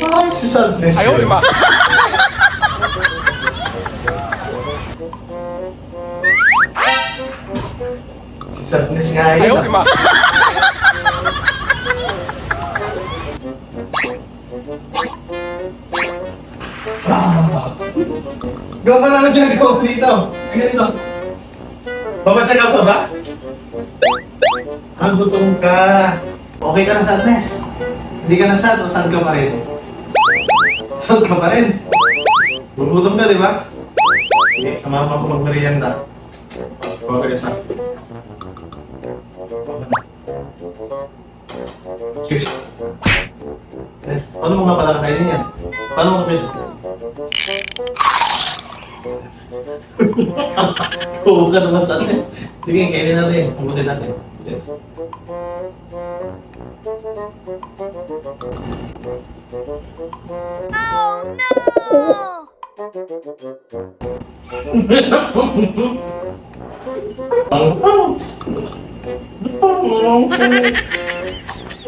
Parang si Sadness. Ayaw, di ba? Si Sadness nga yun. Ayaw, di ba? Gawa pa lang ginagawa ko dito. Ang ganito. Papacheck up ka ba? Ah, gutom ka. Okay ka na, Sadness? Hindi ka na sad o sad ka pa rin? Sad ka pa rin? Gugutom ka, di ba? Okay, sa mama ko magmerienda. Okay, sa. Cheers. Eh, paano mo nga pala kakainin yan? Paano mo kakainin? Oo ka naman sa atin. Sige, kainin natin. Pumutin natin.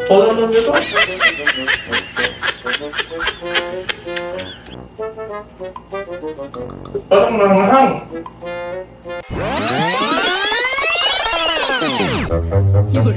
Wala naman dito. Parang nanghang. Yun.